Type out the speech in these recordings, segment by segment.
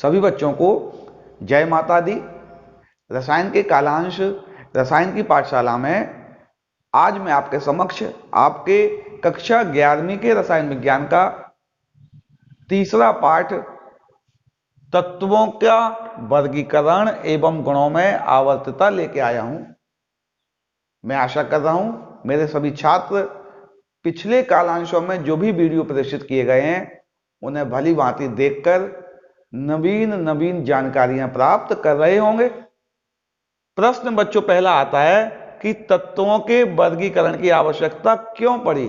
सभी बच्चों को जय माता दी। रसायन के कालांश रसायन की पाठशाला में आज मैं आपके समक्ष आपके कक्षा 11वीं के रसायन विज्ञान का तीसरा पाठ तत्वों का वर्गीकरण एवं गुणों में आवर्तता लेके आया हूं। मैं आशा कर रहा हूं मेरे सभी छात्र पिछले कालांशों में जो भी वीडियो प्रदर्शित किए गए हैं उन्हें भली भांति देखकर नवीन नवीन जानकारियां प्राप्त कर रहे होंगे। प्रश्न बच्चों पहला आता है कि तत्वों के वर्गीकरण की आवश्यकता क्यों पड़ी,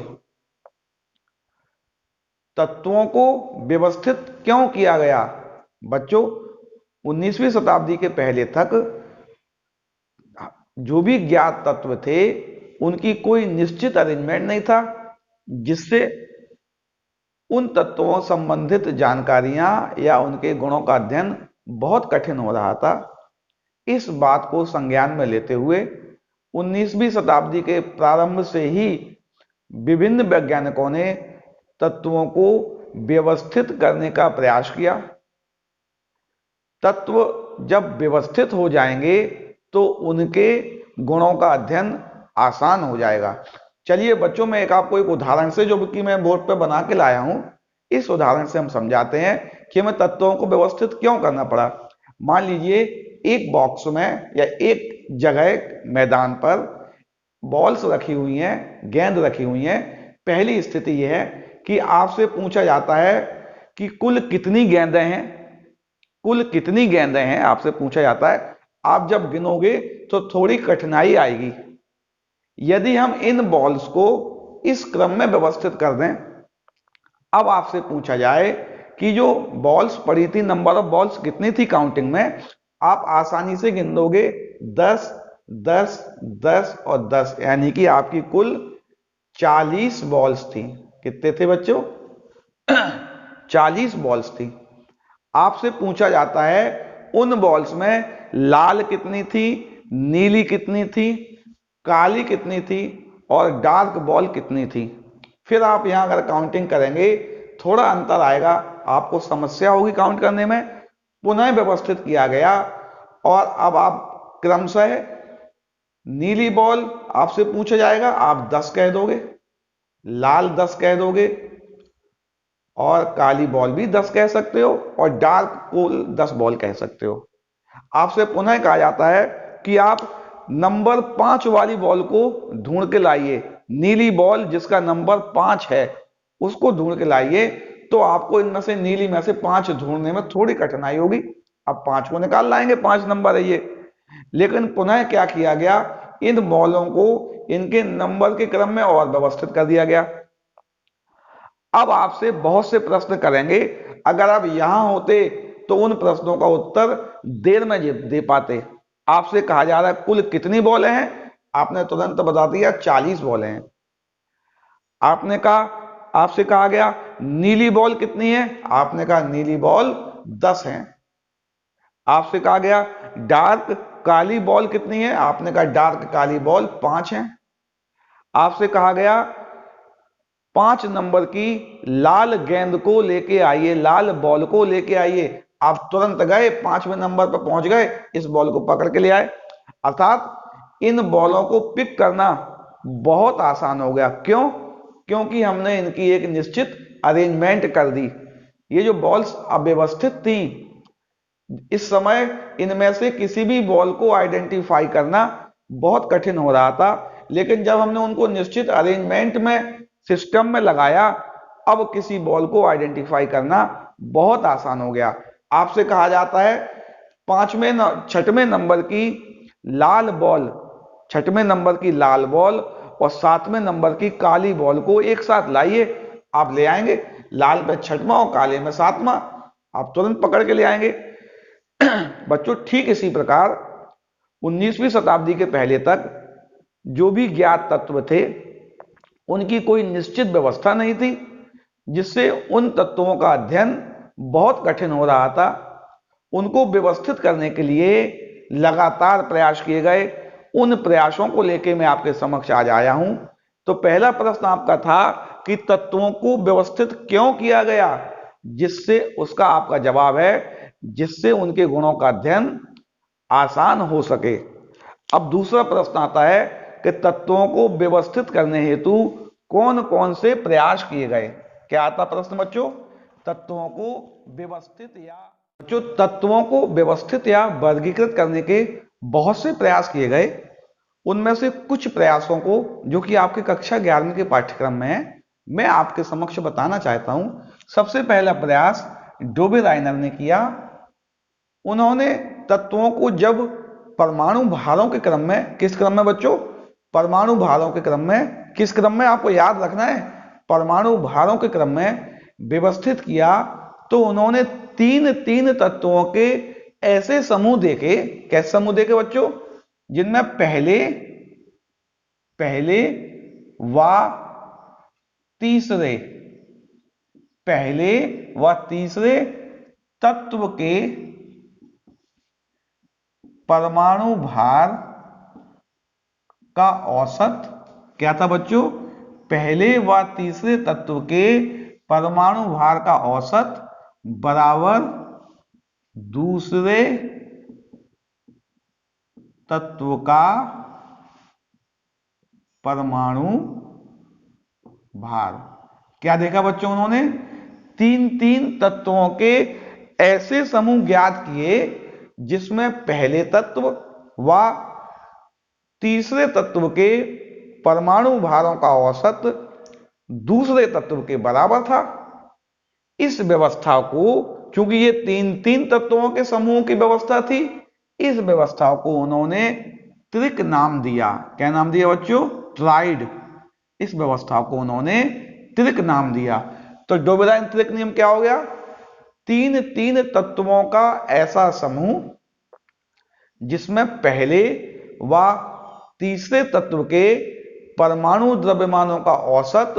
तत्वों को व्यवस्थित क्यों किया गया। बच्चों 19वीं शताब्दी के पहले तक जो भी ज्ञात तत्व थे उनकी कोई निश्चित अरेंजमेंट नहीं था, जिससे उन तत्वों संबंधित जानकारियां या उनके गुणों का अध्ययन बहुत कठिन हो रहा था। इस बात को संज्ञान में लेते हुए 19वीं शताब्दी के प्रारंभ से ही विभिन्न वैज्ञानिकों ने तत्वों को व्यवस्थित करने का प्रयास किया। तत्व जब व्यवस्थित हो जाएंगे तो उनके गुणों का अध्ययन आसान हो जाएगा। चलिए बच्चों, मैं आपको एक उदाहरण से जो कि मैं बोर्ड पे बना के लाया हूं, इस उदाहरण से हम समझाते हैं कि हमें तत्वों को व्यवस्थित क्यों करना पड़ा। मान लीजिए एक बॉक्स में या एक जगह मैदान पर बॉल्स रखी हुई हैं, गेंद रखी हुई हैं। पहली स्थिति यह है कि आपसे पूछा जाता है कि कुल कितनी गेंदें हैं, कुल कितनी गेंदें हैं आपसे पूछा जाता है। आप जब गिनोगे तो थोड़ी कठिनाई आएगी। यदि हम इन बॉल्स को इस क्रम में व्यवस्थित कर दें, अब आपसे पूछा जाए कि जो बॉल्स पड़ी थी, नंबर ऑफ बॉल्स कितनी थी काउंटिंग में, आप आसानी से गिन दोगे 10, 10, 10 और 10, यानी कि आपकी कुल 40 बॉल्स थी। कितने थे बच्चों? 40 बॉल्स थी। आपसे पूछा जाता है उन बॉल्स में लाल कितनी थी, नीली कितनी थी, काली कितनी थी और डार्क बॉल कितनी थी। फिर आप यहां अगर काउंटिंग करेंगे थोड़ा अंतर आएगा, आपको समस्या होगी काउंट करने में। पुनः व्यवस्थित किया गया और अब आप क्रमशः नीली बॉल आपसे पूछा जाएगा, आप 10 कह दोगे, लाल 10 कह दोगे और काली बॉल भी 10 कह सकते हो और डार्क को 10 बॉल कह सकते हो। आपसे पुनः कहा जाता है कि आप नंबर 5 वाली बॉल को ढूंढ के लाइए। नीली बॉल जिसका नंबर 5 है उसको ढूंढ के लाइए। तो आपको इनमें से नीली में से 5 ढूंढने में थोड़ी कठिनाई होगी। अब 5 को निकाल लाएंगे, 5 नंबर है ये। लेकिन पुनः क्या किया गया, इन बॉलों को इनके नंबर के क्रम में और व्यवस्थित कर दिया गया। अब आपसे बहुत से प्रश्न करेंगे, अगर आप यहां होते तो उन प्रश्नों का उत्तर देर में दे पाते। आपसे कहा जा रहा है कुल कितनी बॉलें हैं, आपने तुरंत बता दिया 40 बॉलें हैं। आपने कहा, आपसे कहा गया नीली बॉल कितनी है, आपने कहा नीली बॉल 10 है। आपसे कहा गया डार्क काली बॉल कितनी है, आपने कहा डार्क काली बॉल 5 है। आपसे कहा गया 5 नंबर की लाल गेंद को लेके आइए, लाल बॉल को लेके आइए। आप तुरंत गए, 5वें नंबर पर पहुंच गए, इस बॉल को पकड़ के ले आए। अर्थात इन बॉलों को पिक करना बहुत आसान हो गया। क्यों? क्योंकि हमने इनकी एक निश्चित अरेंजमेंट कर दी। ये जो बॉल्स अव्यवस्थित थी, इस समय इनमें से किसी भी बॉल को आइडेंटिफाई करना बहुत कठिन हो रहा था। लेकिन जब हमने उनको निश्चित अरेंजमेंट में, सिस्टम में लगाया, अब किसी बॉल को आइडेंटिफाई करना बहुत आसान हो गया। आपसे कहा जाता है 6वें नंबर की लाल बॉल, 6वें नंबर की लाल बॉल और 7वें नंबर की काली बॉल को एक साथ लाइए। आप ले आएंगे, लाल में 6वां और काले में 7वां, आप तुरंत पकड़ के ले आएंगे। बच्चों ठीक इसी प्रकार 19वीं शताब्दी के पहले तक जो भी ज्ञात तत्व थे उनकी कोई निश्चित व्यवस्था नहीं थी, जिससे उन तत्वों का अध्ययन बहुत कठिन हो रहा था। उनको व्यवस्थित करने के लिए लगातार प्रयास किए गए। उन प्रयासों को लेकर मैं आपके समक्ष आज आया हूं। तो पहला प्रश्न आपका था कि तत्वों को व्यवस्थित क्यों किया गया, जिससे उसका आपका जवाब है जिससे उनके गुणों का अध्ययन आसान हो सके। अब दूसरा प्रश्न आता है कि तत्वों को व्यवस्थित करने हेतु कौन कौन से प्रयास किए गए। क्या आता प्रश्न बच्चों? तत्वों को व्यवस्थित या वर्गीकृत करने के बहुत से प्रयास किए गए। उनमें से कुछ प्रयासों को, जो कि आपके कक्षा 11वीं के पाठ्यक्रम में है, मैं आपके समक्ष बताना चाहता हूं। सबसे पहला प्रयास डोबेराइनर ने किया। उन्होंने तत्वों को जब परमाणु भारों के क्रम में, किस क्रम में बच्चों? परमाणु भारों के क्रम में। किस क्रम में? आपको याद रखना है, परमाणु भारों के क्रम में व्यवस्थित किया। तो उन्होंने तीन तीन तत्वों के ऐसे समूह देखे। कैसे समूह देखे बच्चों? जिनमें पहले व तीसरे तत्व के परमाणु भार का औसत, क्या था बच्चों? पहले व तीसरे तत्व के परमाणु भार का औसत बराबर दूसरे तत्व का परमाणु भार। क्या देखा बच्चों? उन्होंने तीन तीन तत्वों के ऐसे समूह ज्ञात किए जिसमें पहले तत्व व तीसरे तत्व के परमाणु भारों का औसत दूसरे तत्व के बराबर था। इस व्यवस्था को, चूंकि ये तीन तीन तत्वों के समूह की व्यवस्था थी, इस व्यवस्था को उन्होंने त्रिक नाम दिया। क्या नाम दिया बच्चों? ट्राइड। इस व्यवस्था को उन्होंने त्रिक नाम दिया। तो डोबेराइन त्रिक नियम क्या हो गया? तीन तीन तत्वों का ऐसा समूह जिसमें पहले व तीसरे तत्व के परमाणु द्रव्यमानों का औसत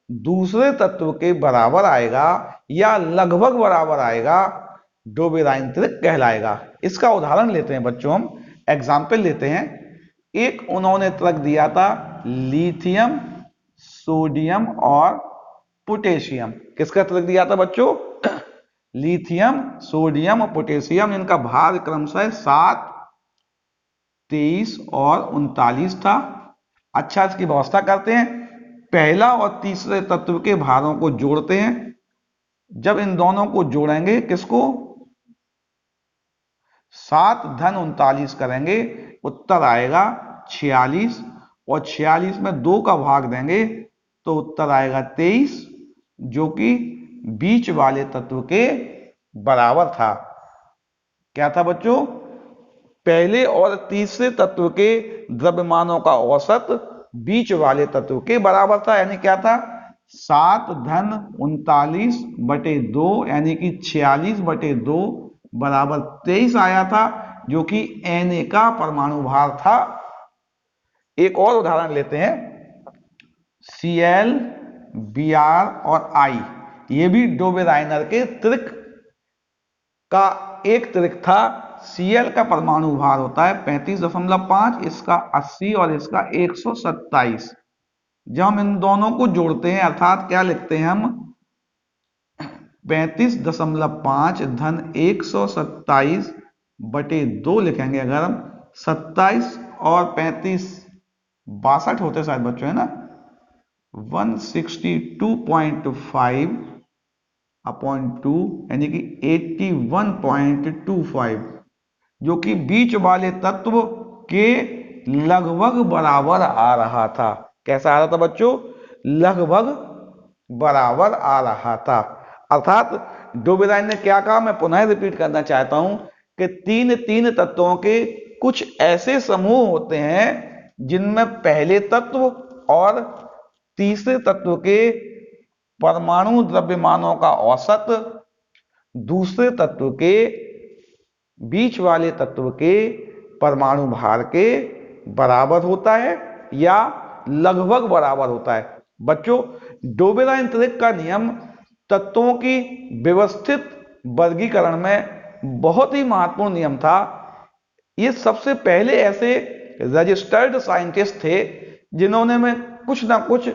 दूसरे तत्व के बराबर आएगा या लगभग बराबर आएगा, डोबेराइन त्रिक कहलाएगा। इसका उदाहरण लेते हैं बच्चों, हम एग्जाम्पल लेते हैं। एक उन्होंने त्रिक दिया था लिथियम, सोडियम और पोटेशियम। किसका त्रिक दिया था बच्चों? लिथियम, सोडियम और पोटेशियम। इनका भार क्रमशः 7, 23 और 39 था। अच्छा, इसकी व्यवस्था करते हैं। पहला और तीसरे तत्व के भारों को जोड़ते हैं। जब इन दोनों को जोड़ेंगे, किसको? 7 धन 39 करेंगे, उत्तर आएगा 46। और 46 में 2 का भाग देंगे तो उत्तर आएगा 23, जो कि बीच वाले तत्व के बराबर था। क्या था बच्चों? पहले और तीसरे तत्व के द्रव्यमानों का औसत बीच वाले तत्व के बराबर था। यानी क्या था? 7 धन 39 बटे 2, यानी कि 46 बटे 2 बराबर 23 आया था, जो कि Na का परमाणु भार था। एक और उदाहरण लेते हैं। Cl, Br और I, ये भी डोबेराइनर के त्रिक का एक त्रिक था। Cl का परमाणु भार होता है 35.5, इसका 80 और इसका 127। जब हम इन दोनों को जोड़ते हैं, अर्थात क्या लिखते हैं हम? 35.5 धन 127 बटे 2 लिखेंगे। अगर हम 27 और 35 62 होते शायद बच्चों, है ना? 162.5 अपॉन 2, यानी कि 81.25, जो कि बीच वाले तत्व के लगभग बराबर आ रहा था। कैसा आ रहा था बच्चों? लगभग बराबर आ रहा था। अर्थात डोबेराइन ने क्या कहा? मैं पुनः रिपीट करना चाहता हूं कि तीन तीन तत्वों के कुछ ऐसे समूह होते हैं जिनमें पहले तत्व और तीसरे तत्व के परमाणु द्रव्यमानों का औसत दूसरे तत्व के बीच वाले तत्व के परमाणु भार के बराबर होता है या लगभग बराबर होता है। बच्चों, डोबेराइन त्रिक का नियम तत्वों की व्यवस्थित वर्गीकरण में बहुत ही महत्वपूर्ण नियम था। ये सबसे पहले ऐसे रजिस्टर्ड साइंटिस्ट थे जिन्होंने में कुछ ना कुछ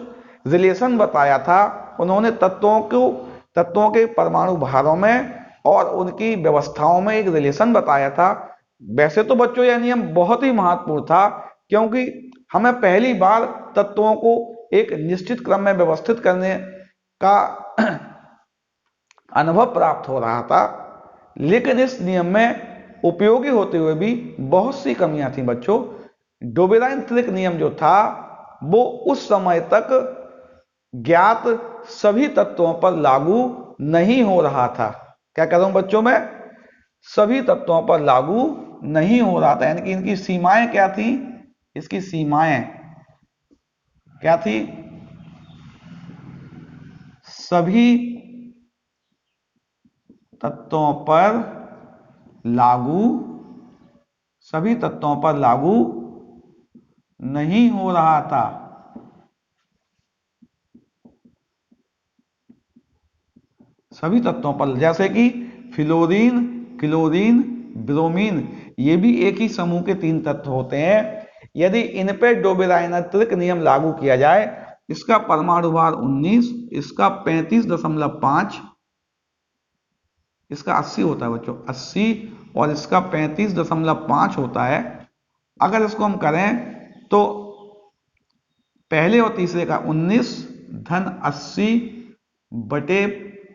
रिलेशन बताया था। उन्होंने तत्वों के परमाणु भारों में और उनकी व्यवस्थाओं में एक रिलेशन बताया था। वैसे तो बच्चों यह नियम बहुत ही महत्वपूर्ण था, क्योंकि हमें पहली बार तत्वों को एक निश्चित क्रम में व्यवस्थित करने का अनुभव प्राप्त हो रहा था। लेकिन इस नियम में उपयोगी होते हुए भी बहुत सी कमियां थी बच्चों। डोबेराइन त्रिक नियम जो था वो उस समय तक ज्ञात सभी तत्वों पर लागू नहीं हो रहा था। क्या कह रहा हूं बच्चों में? सभी तत्वों पर लागू नहीं हो रहा था, यानी कि इनकी सीमाएं क्या थी? इसकी सीमाएं क्या थी? सभी तत्वों पर लागू, सभी तत्वों पर लागू नहीं हो रहा था। सभी तत्वों पर, जैसे कि फ्लोरीन, क्लोरीन, ब्रोमीन, ये भी एक ही समूह के 3 तत्व होते हैं। यदि इन पे डोबेराइनत्रिक नियम लागू किया जाए, इसका परमाणु भार 19, इसका 35.5, इसका 80 होता है बच्चों, 80, और इसका 35.5 होता है। अगर इसको हम करें तो पहले और तीसरे का 19 धन 80 बटे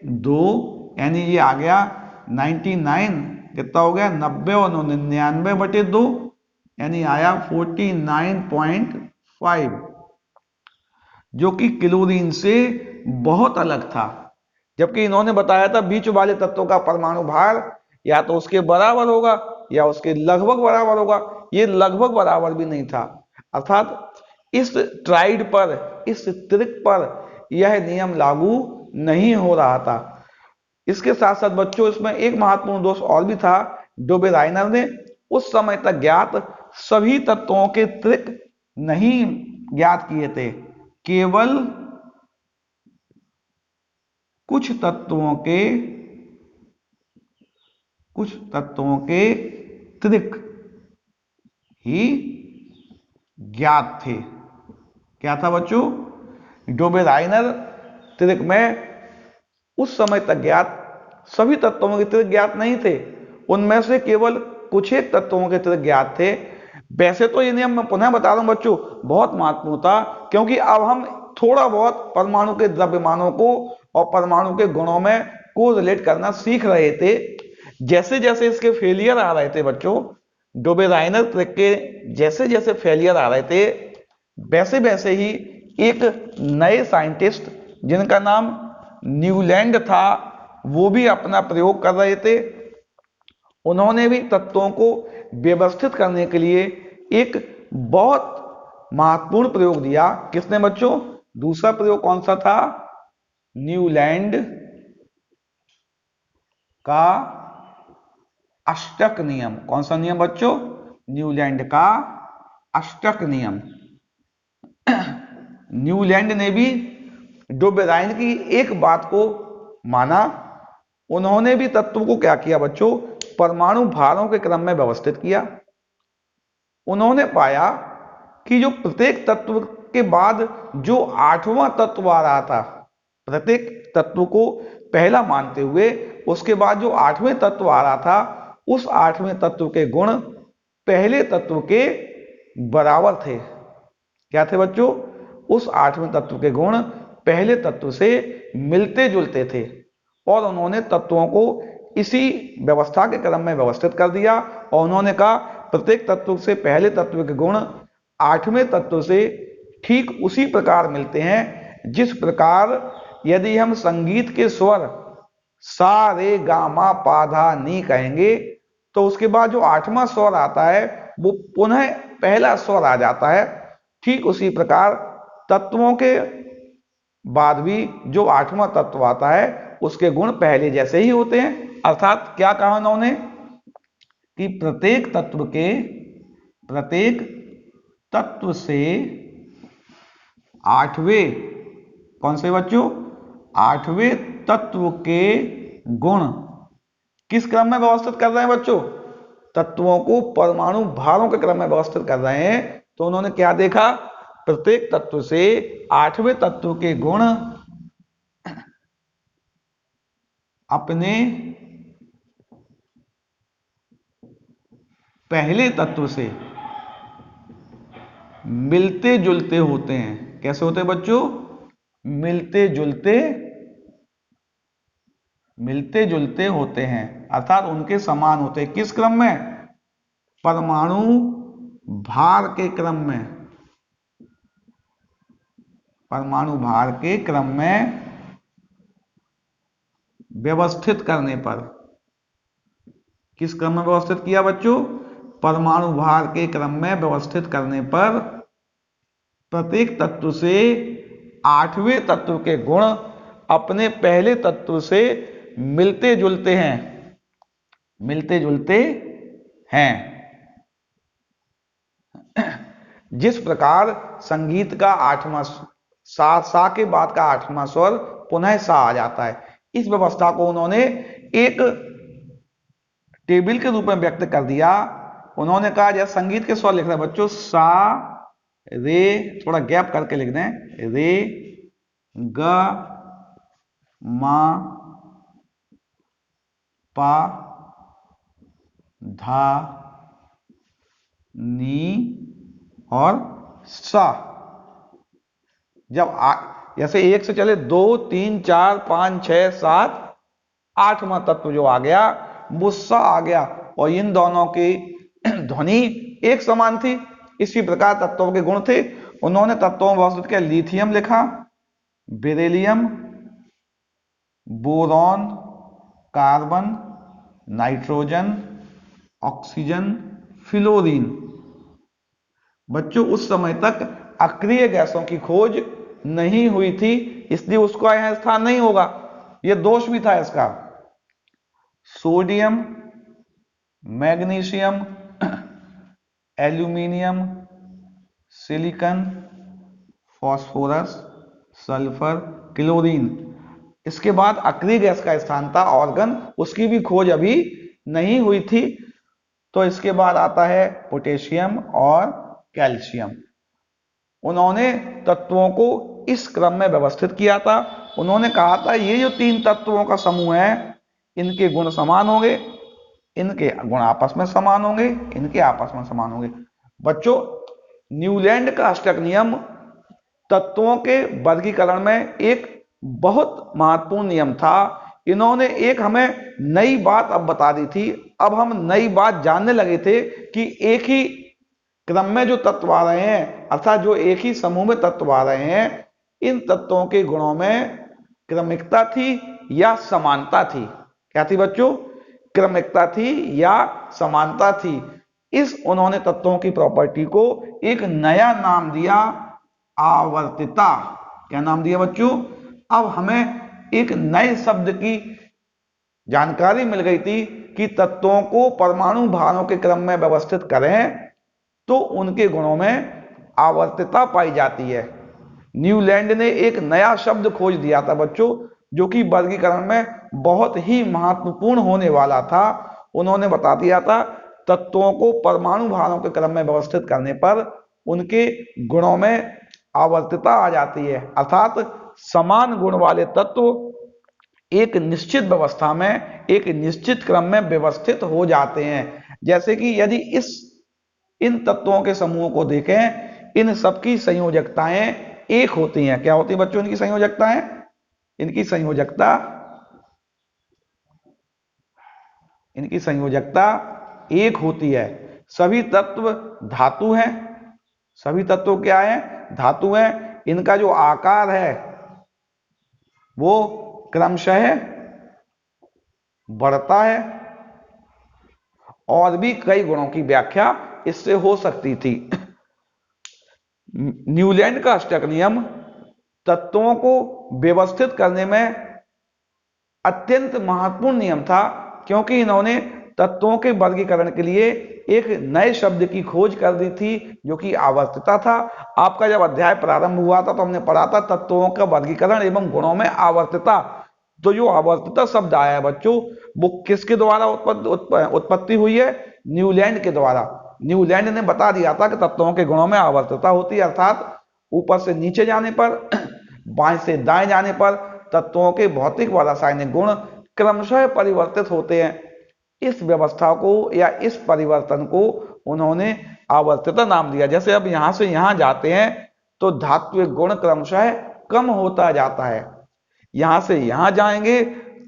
2, यानी ये आ गया 99, कितना हो गया? 90 और 99 बटे 2, यानी आया 49.5, जो कि क्लोरीन से बहुत अलग था। जबकि इन्होंने बताया था बीच वाले तत्वों का परमाणु भार या तो उसके बराबर होगा या उसके लगभग बराबर होगा। ये लगभग बराबर भी नहीं था, अर्थात इस ट्राइड पर, इस त्रिक पर यह नियम लागू नहीं हो रहा था। इसके साथ साथ बच्चों इसमें एक महत्वपूर्ण दोष और भी था। डोबेराइनर ने उस समय तक ज्ञात सभी तत्वों के त्रिक नहीं ज्ञात किए थे, केवल कुछ तत्वों के त्रिक ही ज्ञात थे। क्या था बच्चों? डोबेराइनर त्रिक में उस समय तक ज्ञात सभी तत्वों के त्रिक ज्ञात नहीं थे, उनमें से केवल कुछ एक तत्वों के त्रिक ज्ञात थे। वैसे तो ये नियम मैं पुनः बता रहा हूं बच्चों बहुत महत्वपूर्ण था, क्योंकि अब हम थोड़ा बहुत परमाणु के द्रव्यमानों को और परमाणु के गुणों में को रिलेट करना सीख रहे थे। जैसे जैसे इसके फेलियर आ रहे थे बच्चों, डोबेराइनर त्रिक के जैसे जैसे फेलियर आ रहे थे, वैसे वैसे ही एक नए साइंटिस्ट जिनका नाम न्यूलैंड था, वो भी अपना प्रयोग कर रहे थे। उन्होंने भी तत्वों को व्यवस्थित करने के लिए एक बहुत महत्वपूर्ण प्रयोग दिया। किसने बच्चों? दूसरा प्रयोग कौन सा था? न्यूलैंड का अष्टक नियम। कौन सा नियम बच्चों? न्यूलैंड का अष्टक नियम। न्यूलैंड ने भी डोबेराइन की एक बात को माना। उन्होंने भी तत्व को क्या किया बच्चों? परमाणु भारों के क्रम में व्यवस्थित किया। उन्होंने पाया कि जो प्रत्येक तत्व के बाद जो 8वां तत्व आ रहा था, प्रत्येक तत्व को पहला मानते हुए उसके बाद जो 8वें तत्व आ रहा था, उस 8वें तत्व के गुण पहले तत्व के बराबर थे। क्या थे बच्चों? उस 8वें तत्व के गुण पहले तत्व से मिलते जुलते थे, और उन्होंने तत्वों को इसी व्यवस्था के क्रम में व्यवस्थित कर दिया। और उन्होंने कहा प्रत्येक तत्व से पहले तत्व के गुण 8वें तत्व से ठीक उसी प्रकार मिलते हैं जिस प्रकार यदि हम संगीत के स्वर सा रे गा मा पा धा नी कहेंगे, तो उसके बाद जो 8वां स्वर आता है वो पुनः पहला स्वर आ जाता है। ठीक उसी प्रकार तत्वों के बाद भी जो 8वां तत्व आता है उसके गुण पहले जैसे ही होते हैं। अर्थात क्या कहा उन्होंने कि प्रत्येक तत्व से 8वें, कौन से बच्चों? 8वें तत्व के गुण किस क्रम में व्यवस्थित कर रहे हैं बच्चों? तत्वों को परमाणु भारों के क्रम में व्यवस्थित कर रहे हैं। तो उन्होंने क्या देखा? प्रत्येक तत्व से 8वें तत्व के गुण अपने पहले तत्व से मिलते जुलते होते हैं। कैसे होते हैं बच्चों? मिलते जुलते होते हैं, अर्थात उनके समान होते हैं। किस क्रम में? परमाणु भार के क्रम में। परमाणु भार के क्रम में व्यवस्थित करने पर। किस क्रम में व्यवस्थित किया बच्चों? परमाणु भार के क्रम में व्यवस्थित करने पर प्रत्येक तत्व से आठवें तत्व के गुण अपने पहले तत्व से मिलते जुलते हैं। मिलते जुलते हैं। जिस प्रकार संगीत का आठवां सा के बाद का आठवां स्वर पुनः सा आ जाता है, इस व्यवस्था को उन्होंने एक टेबल के रूप में व्यक्त कर दिया। उन्होंने कहा जैसे संगीत के स्वर लिख रहे हैं बच्चों, सा रे, थोड़ा गैप करके लिख दें, रे ग मा पा धा नी और सा। जब जैसे एक से चले 2 3 4 5 6 7, आठवां तत्व जो आ गया वो सा आ गया, और इन दोनों की ध्वनि एक समान थी। इसी प्रकार तत्वों के गुण थे। उन्होंने तत्वों में व्यवस्थित किया। लिथियम लिखा, beryllium, boron, carbon, nitrogen, oxygen, fluorine. बच्चों उस समय तक अक्रिय गैसों की खोज नहीं हुई थी, इसलिए उसका यहां स्थान नहीं होगा। यह दोष भी था इसका। Sodium, magnesium, aluminium, silicon, phosphorus, sulphur, chlorine. इसके बाद अक्रिय गैस का स्थान था ऑर्गन, उसकी भी खोज अभी नहीं हुई थी। तो इसके बाद आता है पोटेशियम और कैल्शियम। उन्होंने तत्वों को इस क्रम में व्यवस्थित किया था। उन्होंने कहा था ये जो 3 तत्वों का समूह है, इनके गुण समान होंगे, इनके गुण आपस में समान होंगे, इनके आपस में समान होंगे। बच्चों न्यूलैंड का अष्टक नियम तत्वों के वर्गीकरण में एक बहुत महत्वपूर्ण नियम था। इन्होंने एक हमें नई बात अब बता दी थी। अब हम नई बात जानने लगे थे कि एक ही क्रम में जो तत्व आ रहे हैं, अर्थात जो एक ही समूह में तत्व आ रहे हैं, इन तत्वों के गुणों में क्रमिकता थी या समानता थी। क्या थी बच्चों? क्रमिकता थी या समानता थी। इस उन्होंने तत्वों की प्रॉपर्टी को एक नया नाम दिया, आवर्तिता। क्या नाम दिया बच्चों? अब हमें एक नए शब्द की जानकारी मिल गई थी कि तत्वों को परमाणु भारों के क्रम में व्यवस्थित करें तो उनके गुणों में आवर्तिता पाई जाती है। न्यूलैंड ने एक नया शब्द खोज दिया था बच्चों, जो कि वर्गीकरण में बहुत ही महत्वपूर्ण होने वाला था। उन्होंने बता दिया था तत्वों को परमाणु भारों के क्रम में व्यवस्थित करने पर उनके गुणों में आवर्तिता आ जाती है, अर्थात समान गुण वाले तत्व एक निश्चित व्यवस्था में एक निश्चित क्रम में व्यवस्थित हो जाते हैं। जैसे कि यदि इन तत्वों के समूह को देखें, इन सबकी संयोजकताएं एक होती हैं। क्या होती है बच्चों इनकी संयोजकताएं? इनकी संयोजकता एक होती है। सभी तत्व धातु हैं। सभी तत्व क्या है? धातु हैं। इनका जो आकार है वो क्रमशः बढ़ता है, और भी कई गुणों की व्याख्या इससे हो सकती थी। न्यूलैंड का अष्टक नियम तत्वों को व्यवस्थित करने में अत्यंत महत्वपूर्ण नियम था, क्योंकि इन्होंने तत्वों के वर्गीकरण के लिए एक नए शब्द की खोज कर दी थी, जो कि आवर्तिता था। आपका जब अध्याय प्रारंभ हुआ था तो हमने पढ़ा था तत्वों का वर्गीकरण एवं गुणों में आवर्तिता। तो जो आवर्तिता शब्द आया है बच्चों, वो किसके द्वारा उत्पत्ति हुई है? न्यूलैंड के द्वारा। न्यूलैंड ने बता दिया था कि तत्वों के गुणों में आवर्तिता होती है, अर्थात ऊपर से नीचे जाने पर, बाएं से दाएं जाने पर तत्वों के भौतिक व रासायनिक गुण क्रमशः परिवर्तित होते हैं। इस व्यवस्था को या इस परिवर्तन को उन्होंने आवर्तता नाम दिया। जैसे अब यहां से यहां जाते हैं तो धात्विक गुण क्रमशः कम होता जाता है, यहां से यहां जाएंगे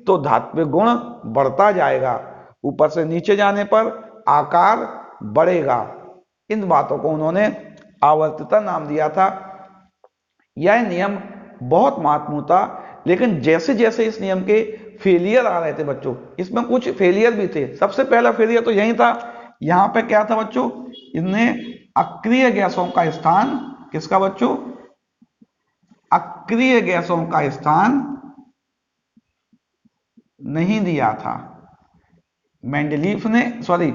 तो धात्विक गुण बढ़ता जाएगा, ऊपर से नीचे जाने पर आकार बढ़ेगा। इन बातों को उन्होंने आवर्तता नाम दिया था। यह नियम बहुत महत्वपूर्ण था, लेकिन जैसे जैसे इस नियम के फेलियर आ रहे थे बच्चों, इसमें कुछ फेलियर भी थे। सबसे पहला फेलियर तो यही था, यहां पे क्या था बच्चों, इनने अक्रिय गैसों का स्थान, किसका बच्चों, अक्रिय गैसों का स्थान नहीं दिया था। मेंडलीफ ने, सॉरी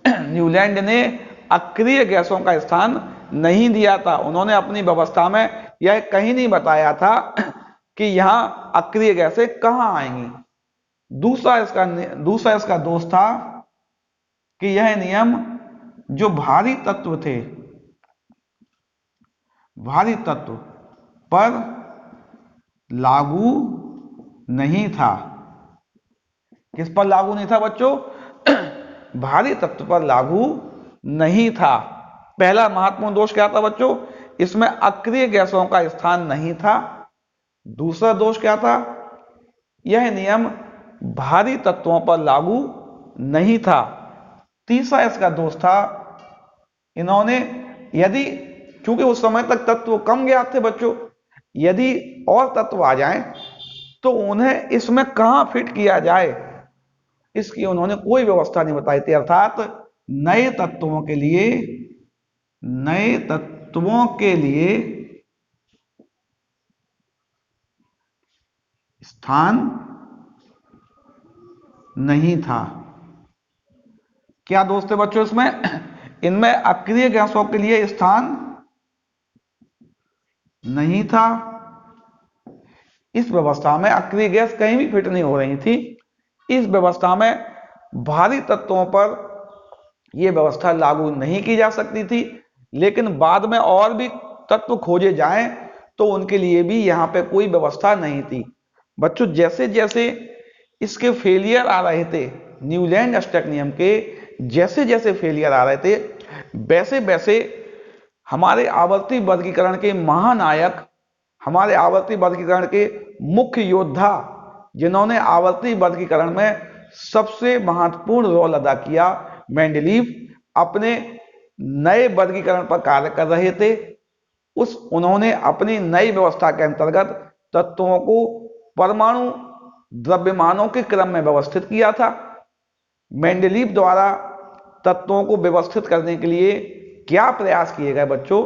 न्यूलैंड ने अक्रिय गैसों का स्थान नहीं दिया था। उन्होंने अपनी व्यवस्था में यह कहीं नहीं बताया था कि यहां अक्रिय गैसें कहां आएंगी। दूसरा इसका दोष था कि यह नियम जो भारी तत्व थे, भारी तत्व पर लागू नहीं था। किस पर लागू नहीं था बच्चों, भारी तत्व पर लागू नहीं था। पहला महत्वपूर्ण दोष क्या था बच्चों, इसमें अक्रिय गैसों का स्थान नहीं था। दूसरा दोष क्या था, यह नियम भारी तत्वों पर लागू नहीं था। तीसरा इसका दोष था, इन्होंने यदि, क्योंकि उस समय तक तत्व कम ज्ञात थे बच्चों, यदि और तत्व आ जाएं तो उन्हें इसमें कहां फिट किया जाए, इसकी उन्होंने कोई व्यवस्था नहीं बताई थी। अर्थात नए तत्वों के लिए, नए तत्वों के लिए स्थान नहीं था। क्या दोष थे बच्चों इसमें, इनमें अक्रिय गैसों के लिए स्थान नहीं था। इस व्यवस्था में अक्रिय गैस कहीं भी फिट नहीं हो रही थी। इस व्यवस्था में भारी तत्वों पर यह व्यवस्था लागू नहीं की जा सकती थी, लेकिन बाद में और भी तत्व खोजे जाएं तो उनके लिए भी यहां पे कोई व्यवस्था नहीं थी। बच्चों जैसे जैसे इसके फेलियर आ रहे थे, न्यूलैंड स्टैक नियम के जैसे जैसे फेलियर आ रहे थे, वैसे वैसे हमारे आवर्ती वर्गीकरण के महानायक, हमारे आवर्ती वर्गीकरण के मुख्य योद्धा, जिन्होंने आवर्ती वर्गीकरण में सबसे महत्वपूर्ण रोल अदा किया, मेंडलीफ, अपने नए वर्गीकरण पर कार्य कर रहे थे। उन्होंने अपनी नई व्यवस्था के अंतर्गत तत्वों को परमाणु द्रव्यमानों के क्रम में व्यवस्थित किया था। मेंडलीफ द्वारा तत्वों को व्यवस्थित करने के लिए क्या प्रयास किए गए बच्चों,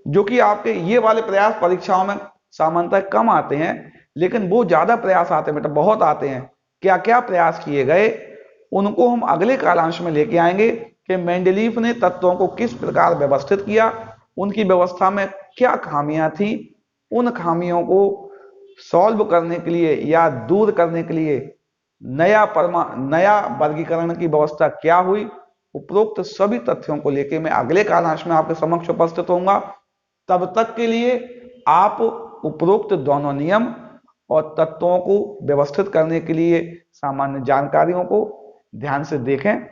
जो कि आपके ये वाले प्रयास परीक्षाओं में सामान्यतः कम आते हैं, लेकिन वो ज्यादा प्रयास आते हैं बेटा, बहुत आते हैं। क्या क्या प्रयास किए गए उनको हम अगले कालांश में लेके आएंगे कि मेंडलीफ ने तत्वों को किस प्रकार व्यवस्थित किया, उनकी व्यवस्था में क्या खामियां थी, उन खामियों को सॉल्व करने के लिए या दूर करने के लिए नया वर्गीकरण की व्यवस्था क्या हुई। उपरोक्त सभी तथ्यों को लेकर मैं अगले कालांश में आपके समक्ष उपस्थित होऊंगा। तब तक के लिए आप उपरोक्त दोनों नियम और तत्वों को व्यवस्थित करने के लिए सामान्य जानकारियों को ध्यान से देखें।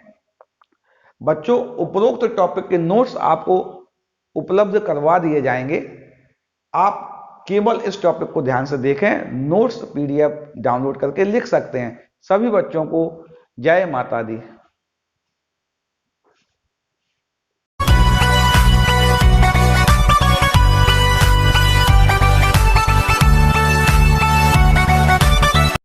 बच्चों उपरोक्त टॉपिक के नोट्स आपको उपलब्ध करवा दिए जाएंगे, आप केवल इस टॉपिक को ध्यान से देखें। नोट्स पीडीएफ डाउनलोड करके लिख सकते हैं। सभी बच्चों को जय माता दी।